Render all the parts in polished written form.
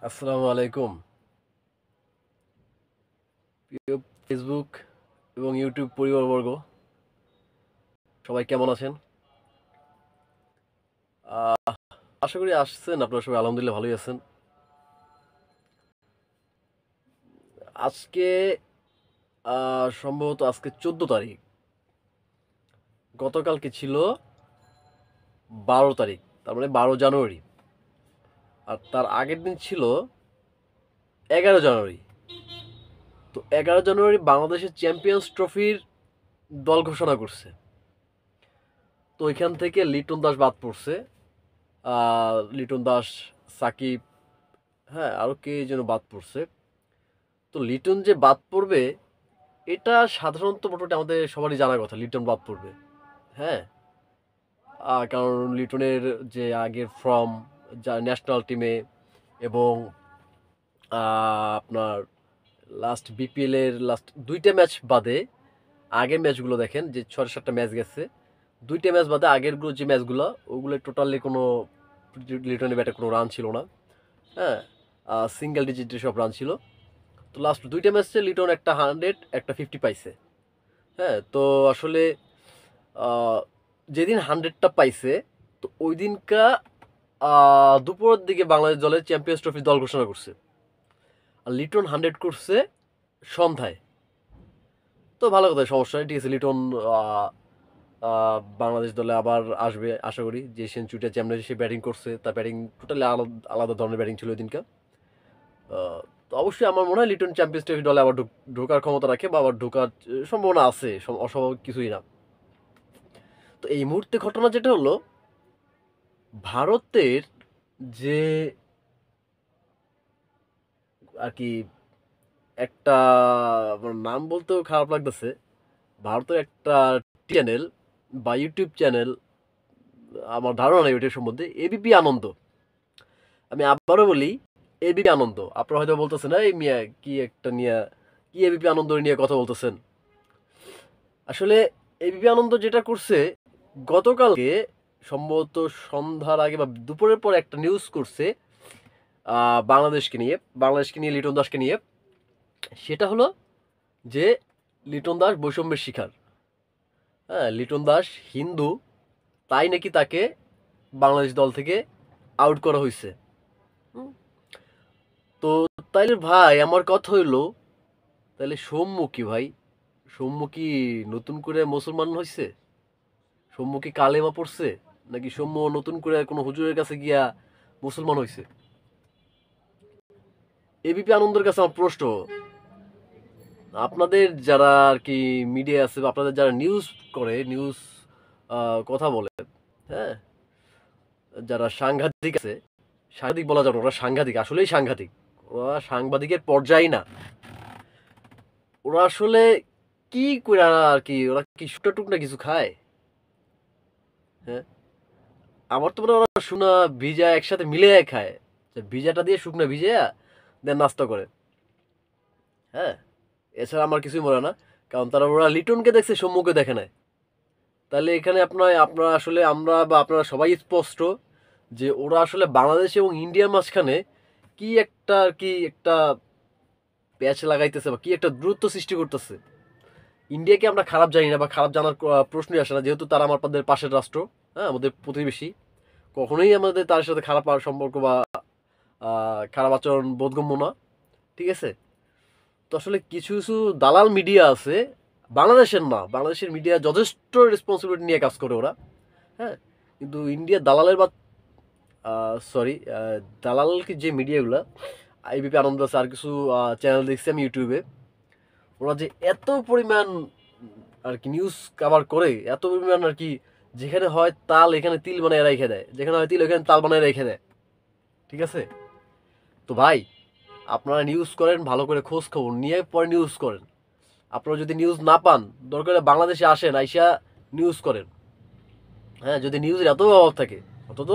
আসসালামু আলাইকুম। প্রিয় ফেসবুক এবং ইউটিউব পরিবারবর্গ, সবাই কেমন আছেন? আহ, আশা করি আসছেন আপনারা সবাই, আলহামদুলিল্লাহ ভালোই আছেন। আজকে সম্ভবত আজকে 14 তারিখ। গতকালকে ছিল 12 তারিখ, তার মানে 12 জানুয়ারি। আর তার আগের দিন ছিল 11 জানুয়ারি। তো 11 জানুয়ারি বাংলাদেশের চ্যাম্পিয়ন্স ট্রফির দল ঘোষণা করছে। তো এখান থেকে লিটন দাস বাদ পড়ছে। লিটন দাস, সাকিব, হ্যাঁ আরও কে যেন বাদ পড়ছে। তো লিটন যে বাদ পড়বে এটা সাধারণত মোটামুটি আমাদের সবারই জানার কথা, লিটন বাদ পড়বে। হ্যাঁ, কারণ লিটনের যে আগের ফর্ম, যা ন্যাশনাল টিমে এবং আপনার লাস্ট বিপিএল এর লাস্ট 2টা ম্যাচ বাদে আগের ম্যাচগুলো দেখেন, যে 6-7টা ম্যাচ গেছে, 2টা ম্যাচ বাদে আগের যে ম্যাচগুলো ওগুলো টোটালি কোনো লিটনের ব্যাটে কোনো রান ছিল না। হ্যাঁ, সিঙ্গেল ডিজিটের সব রান ছিল। তো লাস্ট 2টা ম্যাচে লিটন একটা 100 একটা 50 পাইছে। হ্যাঁ, তো আসলে যেদিন 100টা পাইছে, তো ওই দিনকা দুপুরের দিকে বাংলাদেশ দলের চ্যাম্পিয়ন্স ট্রফি দল ঘোষণা করছে। আর লিটন 100 করছে সন্ধ্যায়। তো ভালো কথা, সমস্যা নেই, ঠিক আছে। লিটন আহ, বাংলাদেশ দলে আবার আসবে আশা করি। যে সেঞ্চুরিটা যেমন সে ব্যাটিং করছে, তার ব্যাটিং টোটালি আলাদা আলাদা ধরনের ব্যাটিং ছিল ওই দিনকা। আহ, তো অবশ্যই আমার মনে হয় লিটন চ্যাম্পিয়ন্স ট্রফি দলে আবার ঢোকার ক্ষমতা রাখে, বা আবার ঢোকার সম্ভাবনা আছে, অস্বাভাবিক কিছুই না। তো এই মুহূর্তে ঘটনা যেটা হলো, ভারতের যে আর কি একটা, আমার নাম বলতেও খারাপ লাগতেছে, ভারতের একটা চ্যানেল বা ইউটিউব চ্যানেল, আমার ধারণা নেই ওইটার সম্বন্ধে, এবিপি আনন্দ। আমি আবারও বলি, এবিপি আনন্দ। আপনারা হয়তো বলতেছেন এই মিয়া কি একটা নিয়ে, কি এবিপি আনন্দ নিয়ে কথা বলতেছেন। আসলে এবিপি আনন্দ যেটা করছে, গতকালকে সম্ভবত সন্ধ্যার আগে বা দুপুরের পর একটা নিউজ করছে বাংলাদেশকে নিয়ে লিটন দাসকে নিয়ে। সেটা হলো যে লিটন দাস বৈষম্যের শিকার। হ্যাঁ, লিটন দাস হিন্দু, তাই নাকি তাকে বাংলাদেশ দল থেকে আউট করা হয়েছে। হুম, তো তাইলে ভাই আমার কথা হইলো, তাহলে সৌম্য কি ভাই? সৌম্য কি নতুন করে মুসলমান হয়েছে? সৌম্য কি কালেমা পড়ছে? নাকি সৌম্য নতুন করে কোনো হুজুরের কাছে গিয়া মুসলমান হয়েছে? এবিপি আনন্দের কাছে আমার প্রশ্ন, আপনাদের যারা আর কি মিডিয়া আছে, বা আপনাদের যারা নিউজ করে, নিউজ কথা বলে, হ্যাঁ, যারা সাংঘাতিক আছে, সাংঘাতিক বলা যাবে না, ওরা সাংঘাতিক, আসলেই সাংঘাতিক। ওরা সাংবাদিকের পর্যায়ে না, ওরা আসলে কি করে আর কি, ওরা কি শুকনা টুকনা কিছু খায়? হ্যাঁ, আমার তো মনে হয় ওরা শুকনা ভিজা একসাথে মিলে খায়, যে ভিজাটা দিয়ে শুকনা ভিজে দেন নাস্তা করে। হ্যাঁ, এছাড়া আমার কিছুই মনে হয় না। কারণ তারা, ওরা লিটনকে দেখছে, সম্মুখে দেখে নাই। তাহলে এখানে আপনারা আসলে, আমরা বা আপনারা সবাই স্পষ্ট যে ওরা আসলে বাংলাদেশ এবং ইন্ডিয়ার মাঝখানে কি একটা আর কি একটা প্যাচ লাগাইতেছে, বা কি একটা দূরত্ব সৃষ্টি করতেছে। ইন্ডিয়াকে আমরা খারাপ জানি না, বা খারাপ জানার প্রশ্নই আসে না, যেহেতু তারা আমাদের পাশের রাষ্ট্র। হ্যাঁ, আমাদের প্রতিবেশী। কখনোই আমাদের তার সাথে খারাপ সম্পর্ক বা খারাপ আচরণ বোধগম্য না। ঠিক আছে। তো আসলে কিছু কিছু দালাল মিডিয়া আছে, বাংলাদেশের না, বাংলাদেশের মিডিয়া যথেষ্ট রেসপন্সিবিলিটি নিয়ে কাজ করে ওরা। হ্যাঁ, কিন্তু ইন্ডিয়া দালালের বা সরি, দালাল কি যে মিডিয়াগুলো, আইবিপি আনন্দ আছে, আর কিছু চ্যানেল দেখছি আমি ইউটিউবে, ওরা যে এত পরিমাণ আর কি নিউজ কভার করে, এত পরিমাণ আর কি, যেখানে হয় তাল এখানে তিল বানায় রেখে দেয়, যেখানে হয় তিল এখানে তাল বানায় রেখে দেয়। ঠিক আছে। তো ভাই, আপনারা নিউজ করেন, ভালো করে খোঁজ খবর নিয়ে পরে নিউজ করেন। আপনারা যদি নিউজ না পান, দরকার হলে বাংলাদেশে আসেন, আইসা নিউজ করেন। হ্যাঁ, যদি নিউজের এত অভাব থাকে, অন্তত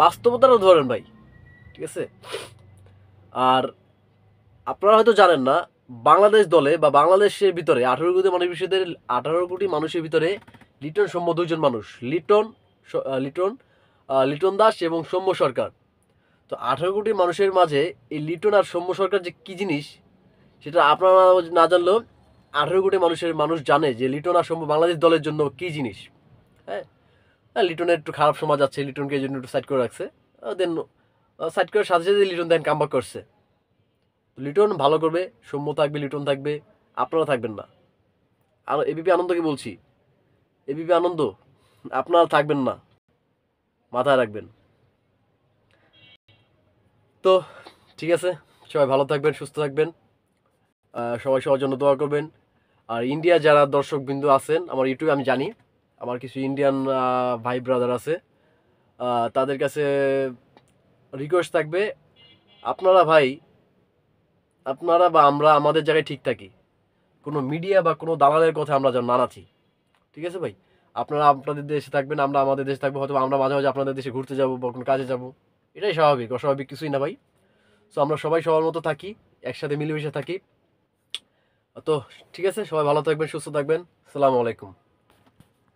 বাস্তবতারও ধরেন ভাই। ঠিক আছে। আর আপনারা হয়তো জানেন না, বাংলাদেশ দলে বা বাংলাদেশের ভিতরে 18 কোটি মানুষের ভিতরে লিটন সৌম্য দুইজন মানুষ। লিটন লিটন লিটন দাস এবং সৌম্য সরকার। তো 18 কোটি মানুষের মাঝে এই লিটন আর সৌম্য সরকার যে কি জিনিস সেটা আপনারা না জানলেও 18 কোটি মানুষ জানে যে লিটন আর সৌম্য বাংলাদেশ দলের জন্য কি জিনিস। হ্যাঁ, লিটনের একটু খারাপ সময় যাচ্ছে, লিটনকে এই জন্য একটু সাইড করে রাখছে। দেন সাইড করার সাথে সাথে লিটন দেন কামব্যাক করছে। লিটন ভালো করবে, সৌম্য থাকবে, লিটন থাকবে, আপনারা থাকবেন না। আর এবিপি আনন্দকে বলছি, এবিপি আনন্দ আপনারা থাকবেন না, মাথায় রাখবেন। তো ঠিক আছে, সবাই ভালো থাকবেন, সুস্থ থাকবেন, সবাই সবার জন্য দোয়া করবেন। আর ইন্ডিয়া যারা দর্শক বিন্দু আছেন আমার ইউটিউবে, আমি জানি আমার কিছু ইন্ডিয়ান ভাই ব্রাদার আছে, তাদের কাছে রিকোয়েস্ট থাকবে, আপনারা ভাই, আপনারা বা আমরা আমাদের জায়গায় ঠিক থাকি, কোনো মিডিয়া বা কোনো দালালের কথা আমরা যেন না নাচি। ঠিক আছে ভাই, আপনারা আপনাদের দেশে থাকবেন, আমরা আমাদের দেশে থাকবো, হয়তো আমরা মাঝে মাঝে আপনাদের দেশে ঘুরতে যাবো বা কোনো কাজে যাবো, এটাই স্বাভাবিক, অস্বাভাবিক কিছুই না ভাই। সো আমরা সবাই সবার মতো থাকি, একসাথে মিলেমিশে থাকি। তো ঠিক আছে, সবাই ভালো থাকবেন, সুস্থ থাকবেন। আসসালামু আলাইকুম।